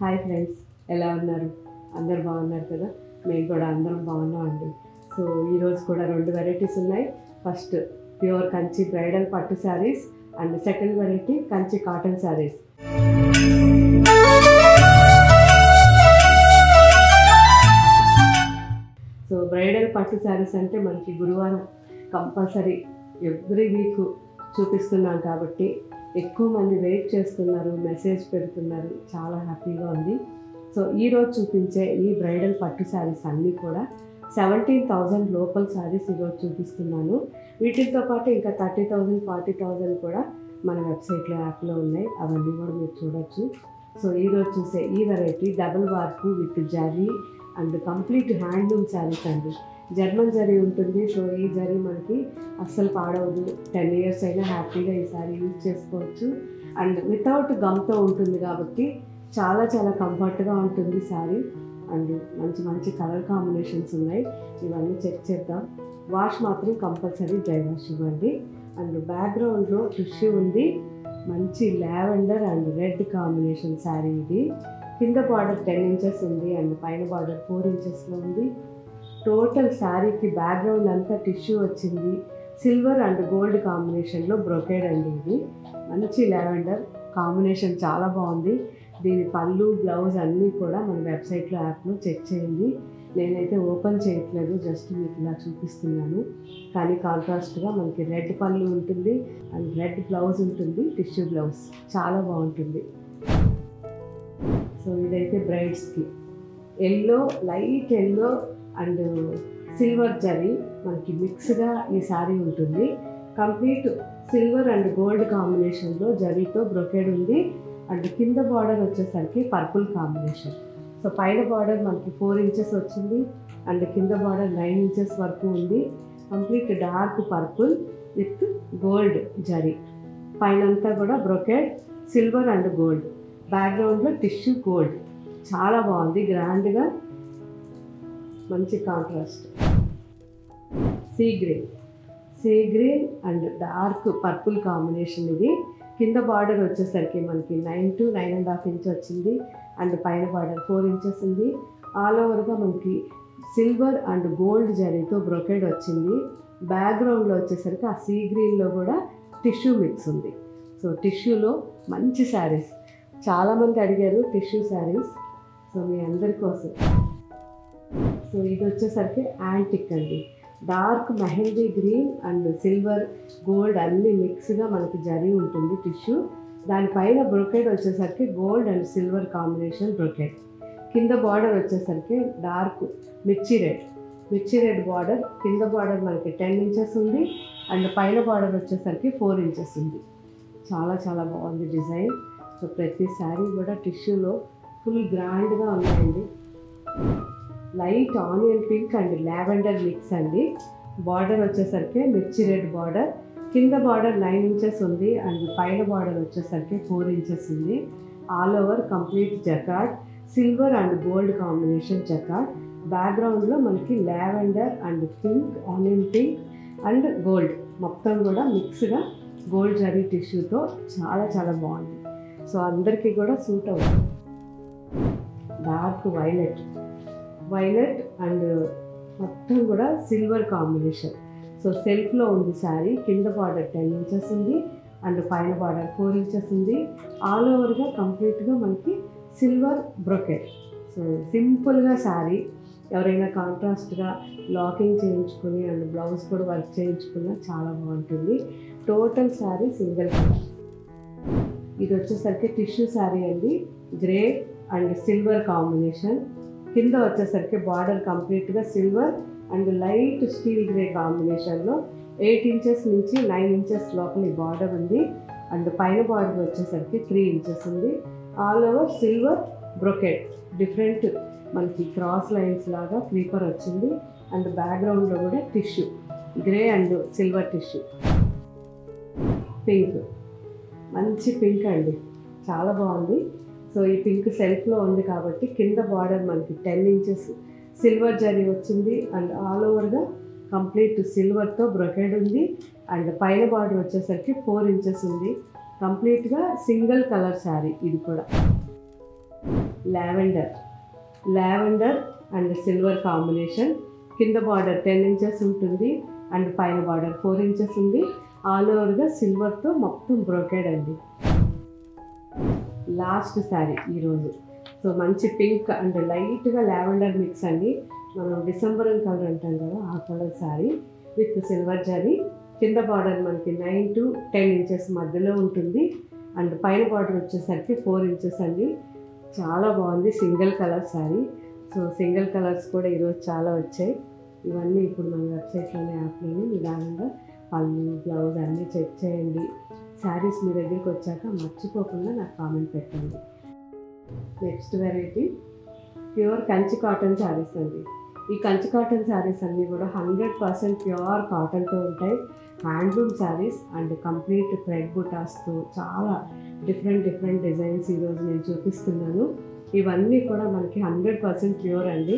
Hi friends, ఎలా ఉన్నారు? అందరు బాగున్నారు కదా? మేము కూడా అందరం బాగున్నామండి. సో ఈరోజు కూడా 2 వెరైటీస్ ఉన్నాయి. ఫస్ట్ ప్యూర్ కంచి బ్రైడల్ పట్టు saris and second variety Kanchi cotton saris. So bridal పట్టు శారీస్ అంటే మనకి గురువారం కంపల్సరీ ఎవ్రీ వీక్ చూపిస్తున్నాం కాబట్టి ఎక్కువ మంది వెయిట్ చేస్తున్నారు, మెసేజ్ పెడుతున్నారు, చాలా హ్యాపీగా ఉంది. సో ఈరోజు చూపించే ఈ బ్రైడల్ పట్టు శారీస్ అన్నీ కూడా 17,000 లోపల శారీస్ ఈరోజు చూపిస్తున్నాను. వీటితో పాటు ఇంకా 30,000 40,000 కూడా మన వెబ్సైట్లో యాప్లో ఉన్నాయి. అవన్నీ కూడా మీరు చూడొచ్చు. సో ఈరోజు చూసే ఈ variety double work with zari and complete handloom saris అండి. జర్మన్ జరీ ఉంటుంది. సో ఈ జరీ మనకి అస్సలు పాడవదు. 10 years అయినా హ్యాపీగా ఈ శారీ యూజ్ చేసుకోవచ్చు. అండ్ వితౌట్ గమ్తో ఉంటుంది కాబట్టి చాలా చాలా కంఫర్ట్గా ఉంటుంది శారీ. అండ్ మంచి మంచి కలర్ కాంబినేషన్స్ ఉన్నాయి. ఇవన్నీ చెక్ చేద్దాం. వాష్ మాత్రం కంపల్సరీ డ్రై వాష్ ఇవ్వండి. అండ్ బ్యాక్గ్రౌండ్లో టిష్యూ ఉంది. మంచి lavender and red combination sari ఇది. కింద బార్డర్ 10 inches ఉంది అండ్ పైన బార్డర్ 4 inchesలో ఉంది. టోటల్ శారీకి బ్యాక్గ్రౌండ్ అంతా టిష్యూ వచ్చింది. సిల్వర్ అండ్ గోల్డ్ కాంబినేషన్లో బ్రొకేడ్ అండి. ఇది మంచి లావెండర్ కాంబినేషన్, చాలా బాగుంది. దీని పళ్ళు, బ్లౌజ్ అన్నీ కూడా మన వెబ్సైట్లో యాప్లో చెక్ చేయండి. నేనైతే ఓపెన్ చేయట్లేదు, జస్ట్ మీకు ఇలా చూపిస్తున్నాను. కానీ కాంట్రాస్ట్గా మనకి రెడ్ పళ్ళు ఉంటుంది అండ్ రెడ్ బ్లౌజ్ ఉంటుంది, టిష్యూ బ్లౌజ్ చాలా బాగుంటుంది. సో ఇదైతే బ్రైడ్స్కి yellow, light yellow and silver zari మనకి మిక్స్గా ఈ శారీ ఉంటుంది. కంప్లీట్ సిల్వర్ అండ్ గోల్డ్ కాంబినేషన్లో జరీతో బ్రొకేడ్ ఉంది. అండ్ కింద బార్డర్ వచ్చేసరికి పర్పుల్ కాంబినేషన్. సో పైన బార్డర్ మనకి 4 inches వచ్చింది అండ్ కింద బార్డర్ 9 inches వరకు ఉంది. Complete dark purple with gold zari. పైన అంతా కూడా బ్రొకేడ్ సిల్వర్ అండ్ గోల్డ్. బ్యాక్గ్రౌండ్లో టిష్యూ గోల్డ్, చాలా బాగుంది. గ్రాండ్గా మంచి contrast. Sea green and dark purple combination ఇది. కింద బార్డర్ వచ్చేసరికి మనకి 9 to 9.5 inch వచ్చింది అండ్ పైన బార్డర్ 4 inches ఉంది. ఆల్ ఓవర్గా మనకి సిల్వర్ అండ్ గోల్డ్ జరీతో బ్రొకేడ్ వచ్చింది. బ్యాక్గ్రౌండ్లో వచ్చేసరికి ఆ సీ గ్రీన్లో కూడా టిష్యూ మిక్స్ ఉంది. సో టిష్యూలో మంచి శారీస్, చాలామంది అడిగారు టిష్యూ శారీస్. సో మీ అందరి కోసం. సో ఇది వచ్చేసరికి యాంటిక్ అండి. Dark mehndi green and silver gold అన్ని మిక్స్గా మనకి జరీ ఉంటుంది టిష్యూ. దానిపైన బ్రొకేడ్ వచ్చేసరికి gold and silver combination brocade. కింద బార్డర్ వచ్చేసరికి డార్క్ మిర్చి రెడ్ బార్డర్. కింద బార్డర్ మనకి 10 inches ఉంది అండ్ పైన బార్డర్ వచ్చేసరికి 4 inches ఉంది. చాలా చాలా బాగుంది డిజైన్. సో ప్రతి శారీ కూడా టిష్యూలో ఫుల్ గ్రాండ్గా ఉన్నాయండి. Light onion pink and lavender mix అండి. బార్డర్ వచ్చేసరికి మిర్చి రెడ్ బార్డర్. కింద బార్డర్ 9 inches ఉంది అండ్ పైన బార్డర్ వచ్చేసరికి 4 inches ఉంది. All over complete jacquard, silver and gold combination jacquard. బ్యాక్గ్రౌండ్లో మనకి lavender and pink, onion pink and gold మొత్తం కూడా మిక్స్గా గోల్డ్ జరీ టిష్యూతో చాలా చాలా బాగుంది. సో అందరికీ కూడా సూట్ అవుతుంది. డార్క్ వైలెట్ అండ్ మొత్తం కూడా సిల్వర్ కాంబినేషన్. సో సెల్ఫ్లో ఉంది శారీ. కింద బార్డర్ 10 inches ఉంది అండ్ పైన బార్డర్ 4 inches ఉంది. ఆల్ ఓవర్గా కంప్లీట్గా మనకి సిల్వర్ బ్రొకెట్. సో సింపుల్గా శారీ. ఎవరైనా కాంట్రాస్ట్గా లాకింగ్ చేయించుకుని అండ్ బ్లౌజ్ కూడా వర్క్ చేయించుకున్నా చాలా బాగుంటుంది. Total sari single colour. ఇది వచ్చేసరికి టిష్యూ శారీ అండి. Grey and silver combination. కింద వచ్చేసరికి బార్డర్ కంప్లీట్గా silver and light steel grey కాంబినేషన్లో 8 inches నుంచి 9 inches లోపల ఈ బార్డర్ ఉంది అండ్ పైన బార్డర్ వచ్చేసరికి 3 inches ఉంది. All over silver brocade. Different మనకి క్రాస్ లైన్స్ లాగా క్రీపర్ వచ్చింది అండ్ బ్యాక్గ్రౌండ్లో కూడా tissue grey and silver tissue. Pink, మంచి పింక్ అండి, చాలా బాగుంది. సో ఈ పింక్ సెల్ఫ్లో ఉంది కాబట్టి కింద బార్డర్ మనకి 10 inches సిల్వర్ జరీ వచ్చింది అండ్ ఆల్ ఓవర్గా కంప్లీట్ సిల్వర్తో బ్రొకేడ్ ఉంది అండ్ పైన బార్డర్ వచ్చేసరికి 4 inches ఉంది. కంప్లీట్గా సింగిల్ కలర్ శారీ ఇది కూడా. Lavender and silver combination. కింద బార్డర్ 10 ఇంచెస్ ఉంటుంది అండ్ పైన బార్డర్ 4 ఇంచెస్ ఉంది. ఆల్ ఓవర్గా సిల్వర్తో మొత్తం బ్రోకెడ్ అండి. లాస్ట్ శారీ ఈరోజు. సో మంచి పింక్ అండ్ లైట్గా లావెండర్ మిక్స్ అండి. మనం డిసెంబర్ కలర్ అంటాం కదా, ఆ colour sari with silver zari. కింద బార్డర్ మనకి 9 to 10 ఇంచెస్ మధ్యలో ఉంటుంది అండ్ పైన బార్డర్ వచ్చేసరికి 4 ఇంచెస్ అండి. చాలా బాగుంది. Single colour sari. So single colours కూడా ఈరోజు చాలా వచ్చాయి. ఇవన్నీ ఇప్పుడు మన వెబ్సైట్లోనే, యాప్లోనే నిదానంగా పళ్ళు, బ్లౌజ్ అన్నీ చెక్ చేయండి. శారీస్ మీ దగ్గరికి వచ్చాక మర్చిపోకుండా నాకు కామెంట్ పెట్టండి. Next variety pure Kanchi cotton saris అండి. ఈ కంచి కాటన్ శారీస్ అన్నీ కూడా 100% ప్యూర్ కాటన్తో ఉంటాయి. Handloom saris and complete thread బుటాస్తో చాలా డిఫరెంట్ డిజైన్స్ ఈరోజు నేను చూపిస్తున్నాను. ఇవన్నీ కూడా మనకి 100% ప్యూర్ అండి.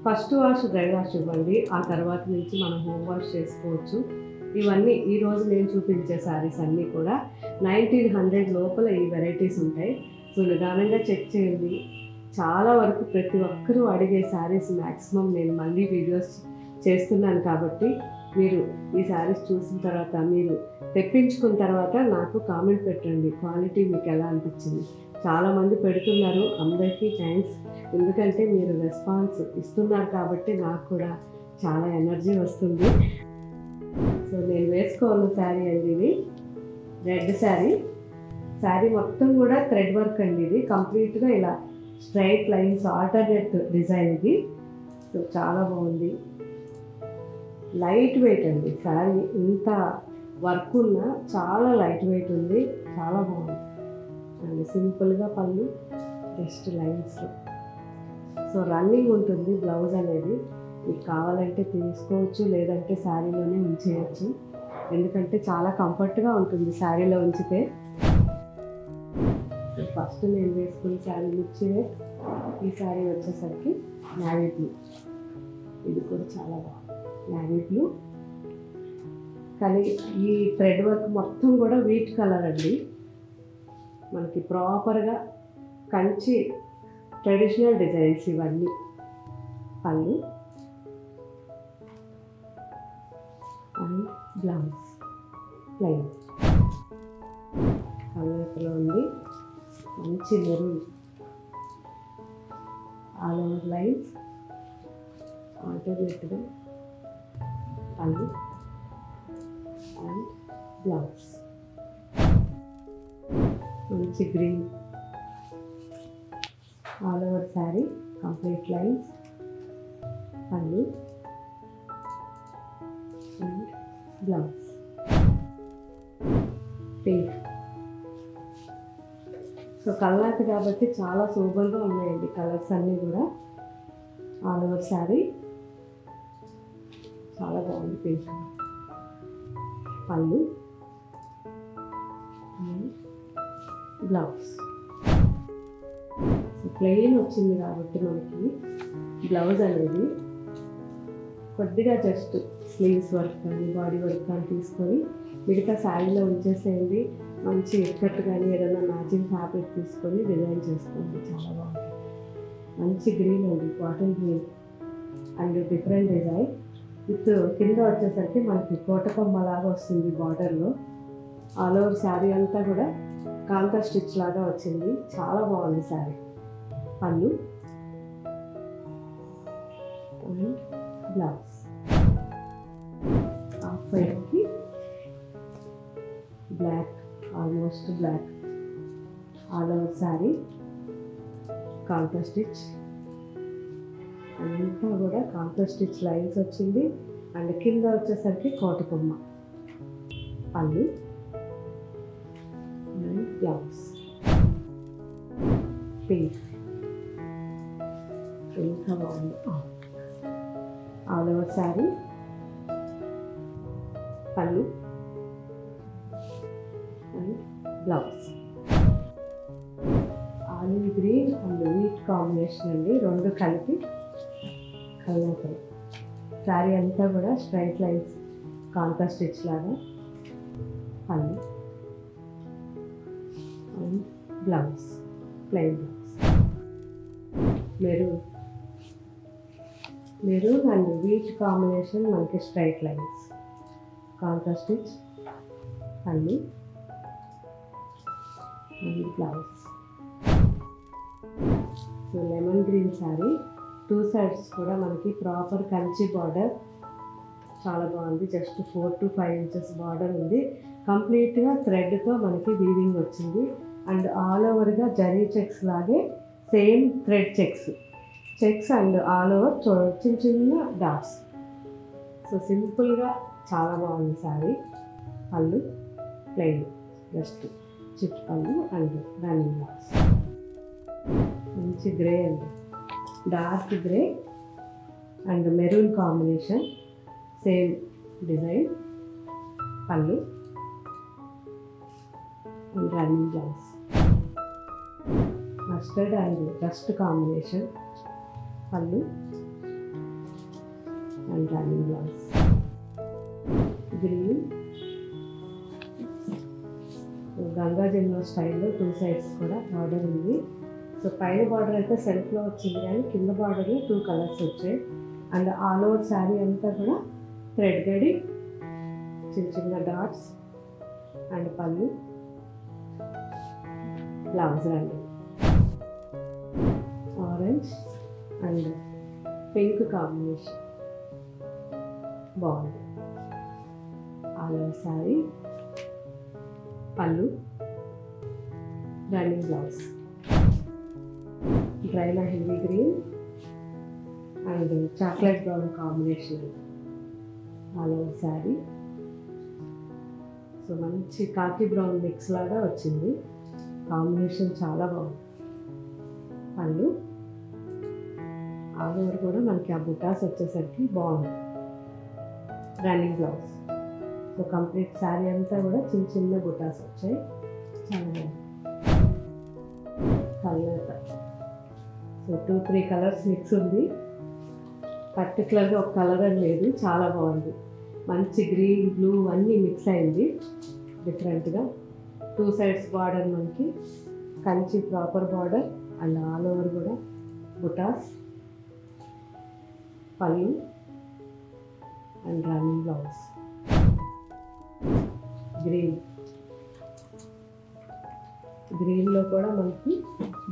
ఫస్ట్ వాష్ డ్రై వాష్ ఇవ్వండి, ఆ తర్వాత నుంచి మనం హోమ్ వాష్ చేసుకోవచ్చు. ఇవన్నీ ఈరోజు నేను చూపించే శారీస్ అన్నీ కూడా 1900 లోపల ఈ వెరైటీస్ ఉంటాయి. సో నిదానంగా చెక్ చేయండి. చాలా వరకు ప్రతి ఒక్కరూ అడిగే శారీస్ మ్యాక్సిమం నేను మళ్ళీ వీడియోస్ చేస్తున్నాను కాబట్టి మీరు ఈ శారీస్ చూసిన తర్వాత, మీరు తెప్పించుకున్న తర్వాత నాకు కామెంట్ పెట్టండి క్వాలిటీ మీకు ఎలా అనిపించింది. చాలామంది పెడుతున్నారు, అందరికీ థ్యాంక్స్. ఎందుకంటే మీరు రెస్పాన్స్ ఇస్తున్నారు కాబట్టి నాకు కూడా చాలా ఎనర్జీ వస్తుంది. సో నేను వేసుకోవాల శారీ అండి ఇది రెడ్ శారీ. శారీ మొత్తం కూడా థ్రెడ్ వర్క్ అండి. ఇది కంప్లీట్గా ఇలా స్ట్రైట్ లైన్స్ ఆల్టర్నేట్ డిజైన్ ఇది. సో చాలా బాగుంది. లైట్ వెయిట్ అండి శారీ. ఇంత వర్క్ ఉన్నా చాలా లైట్ వెయిట్ ఉంది. చాలా బాగుంది అండ్ సింపుల్గా పళ్ళు, జస్ట్ లైన్స్. సో రన్నింగ్ ఉంటుంది బ్లౌజ్ అనేది. మీకు కావాలంటే తీసుకోవచ్చు, లేదంటే శారీలోనే ఉంచేయచ్చు. ఎందుకంటే చాలా కంఫర్ట్గా ఉంటుంది శారీలో ఉంచితే. ఫస్ట్ నేను వేసుకున్న శారీ ఇచ్చివే. ఈ శారీ వచ్చేసరికి నావీ బ్లూ. ఇది కూడా చాలా బాగుంది. నావీ బ్లూ కానీ ఈ థ్రెడ్ వర్క్ మొత్తం కూడా వీట్ కలర్ అండి. మనకి ప్రాపర్గా కంచి ట్రెడిషనల్ డిజైన్స్ ఇవన్నీ. పళ్ళు అండ్ బ్లౌజ్ ప్లెయిన్ కలర్లో ఉంది. మంచి మెరూన్ ఆల్ ఓవర్ లైన్స్ ఆల్టర్నేట్గా పళ్ళు అండ్ బ్లౌజ్. మంచి green all over sari complete lines, పళ్ళు and blouse. Pink. So colour కాబట్టి చాలా సూపర్గా ఉన్నాయండి కలర్స్ అన్నీ కూడా. ఆల్ ఓవర్ శారీ చాలా బాగుంది. పింక్ పళ్ళు బ్లౌజ్. సో ప్లెయిన్ వచ్చింది కాబట్టి మనకి బ్లౌజ్ అనేది కొద్దిగా జస్ట్ స్లీవ్స్ వర్క్ కానీ బాడీ వర్క్ కానీ తీసుకొని మిగతా శారీలో ఉంచేసేయండి. మంచి ఎక్కట్ కానీ ఏదైనా మ్యాచింగ్ ఫ్యాబ్రిక్ తీసుకొని డిజైన్ చేసుకోండి. చాలా బాగుంది. మంచి గ్రీన్ అండి, cotton green and different design with కింద వచ్చేసరికి మనకి కోటకొమ్మలాగా వస్తుంది బార్డర్లో. ఆల్ ఓవర్ శారీ అంతా కూడా కాంతా స్టిచ్ లాగా వచ్చింది. చాలా బాగుంది శారీ. పళ్ళు అండ్ బ్లౌజ్. హాఫ్ వైట్కి black, almost black all over sari kantha stitch. అంతా కూడా కాంతా స్టిచ్ లైన్స్ వచ్చింది అండ్ కింద వచ్చేసరికి కోటకొమ్మ. పళ్ళు అండ్ బ్లౌజ్. పింక్ ఇంకా బాగుంది. ఆల్ ఓవర్ శారీ పళ్ళు and blouse. Olive green and wheat combination అండి, రెండు కలిపి కలర్. శారీ అంతా కూడా స్ట్రైట్ లైన్స్ కాంతా స్టిచ్ లాగా. పళ్ళు and blouse plain blouse. Maroon and wheat combination మనకి స్ట్రైట్ లైన్స్, కాంట్రాస్ట్ స్టిచ్, పళ్ళు and blouse. So lemon green sari, 2 sides కూడా మనకి ప్రాపర్ కంచి బార్డర్, చాలా బాగుంది. జస్ట్ 4 to 5 inches బార్డర్ ఉంది. కంప్లీట్గా థ్రెడ్తో మనకి వీవింగ్ వచ్చింది అండ్ ఆల్ ఓవర్గా జరీ చెక్స్ లాగే same thread checks and all over చిన్న చిన్న డాట్స్. సో సింపుల్గా చాలా బాగుంది శారీ. పళ్ళు ప్లెయిన్, జస్ట్ చిప్ పళ్ళు అండ్ రన్నింగ్ బ్లౌజ్. మంచి గ్రే అండి, dark grey and maroon combination, same design, పళ్ళు and running blouse. Mustard and dust combination, పళ్ళు and running blouse. Green Ganga Jamuna స్టైల్లో 2 sides కూడా బార్డర్ ఉంది. సో పైన బార్డర్ అయితే సెల్ఫ్లో వచ్చింది కానీ కింద బార్డర్లో 2 colors వచ్చాయి అండ్ ఆల్ ఓవర్ శారీ అంతా కూడా థ్రెడ్ గడి, చిన్న చిన్న డాట్స్ అండ్ పళ్ళు, బ్లౌజ్ అండి ఆరెంజ్ అండ్ పింక్ కాంబినేషన్ బాగుంది. ఆల్ ఓవర్ శారీ, పళ్ళు, running blouse. Dry mehndi green and chocolate brown combination all over sari. So మంచి కాకి బ్రౌన్ మిక్స్ లాగా వచ్చింది, కాంబినేషన్ చాలా బాగుంది. పళ్ళు ఆల్ ఓవర్ కూడా మనకి ఆ బుటాస్ వచ్చేసరికి బాగుంది. Running blouse. So complete sari అంతా కూడా చిన్న చిన్న బుటాస్ వచ్చాయి, చాలా బాగుంది. కలర్ సో 2-3 colors మిక్స్ ఉంది, పర్టికులర్గా ఒక కలర్ అని లేదు, చాలా బాగుంది. మంచి గ్రీన్ బ్లూ అన్నీ మిక్స్ అయింది డిఫరెంట్గా. 2 sides బార్డర్ మనకి Kanchi proper border and all over కూడా బుటాస్, పళ్ళు అండ్ రన్నింగ్ బ్లౌజ్. గ్రీన్లో కూడా మనకి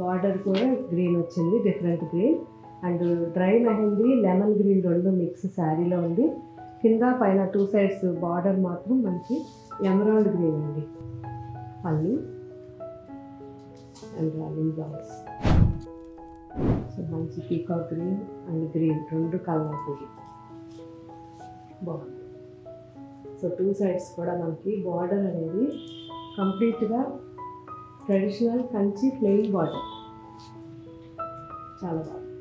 బార్డర్ కూడా గ్రీన్ వచ్చింది, different green and dry mehndi lemon green 2 mix శారీలో ఉంది. కింద పైన 2 sides బార్డర్ మాత్రం మనకి ఎమరాల్డ్ గ్రీన్ అండి. పళ్ళు అండ్ రన్నింగ్ బ్లౌజ్. సో మంచి peacock green and green 2 colours బాగుంది. సో 2 sides కూడా మనకి బార్డర్ అనేది కంప్లీట్గా ట్రెడిషనల్ కంచి ప్లెయిన్ బార్డర్, చాలా బాగుంది.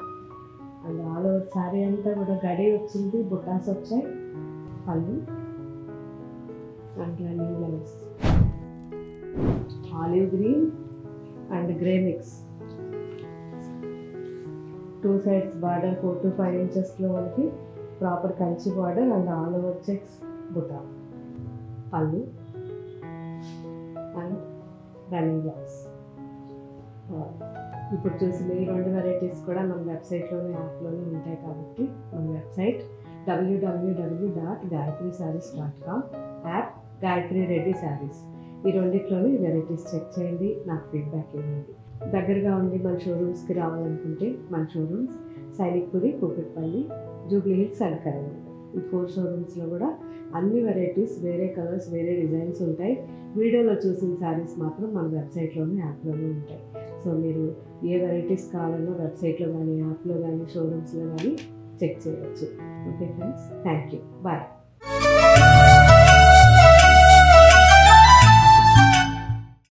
అండ్ ఆల్ ఓవర్ శారీ అంతా కూడా గడి వచ్చింది, బుటాస్ వచ్చాయి, పళ్ళు and running blouse. Olive green and grey mix, 2 sides border 4 to 5 inchesలో మనకి proper Kanchi border and all over checks బుటా, పళ్ళు అండ్ రన్నింగ్ బ్లౌజ్. ఇప్పుడు చూసిన ఈ 2 వెరైటీస్ కూడా మన వెబ్సైట్లోనే యాప్లోనే ఉంటాయి కాబట్టి మన website www.gayatreesarees.com, app Gayatri Reddy saris. ఈ రెండిట్లోనే వెరైటీస్ చెక్ చేయండి, నాకు ఫీడ్బ్యాక్ ఇవ్వండి. దగ్గరగా ఉండి మన షోరూమ్స్కి రావాలనుకుంటే మన showrooms Sainikpuri, Kukatpally, Jubilee hills and Karimnagar. ఈ 4 showrooms కూడా అన్ని వెరైటీస్, వేరే కలర్స్, వేరే డిజైన్స్ ఉంటాయి. వీడియోలో చూసిన శారీస్ మాత్రం మన వెబ్సైట్లోనే యాప్లోనే ఉంటాయి. సో మీరు ఏ వెరైటీస్ కావాలన్నా వెబ్సైట్లో కానీ, యాప్లో కానీ, షోరూమ్స్లో కానీ చెక్ చేయవచ్చు. Okay friends, thank you, bye.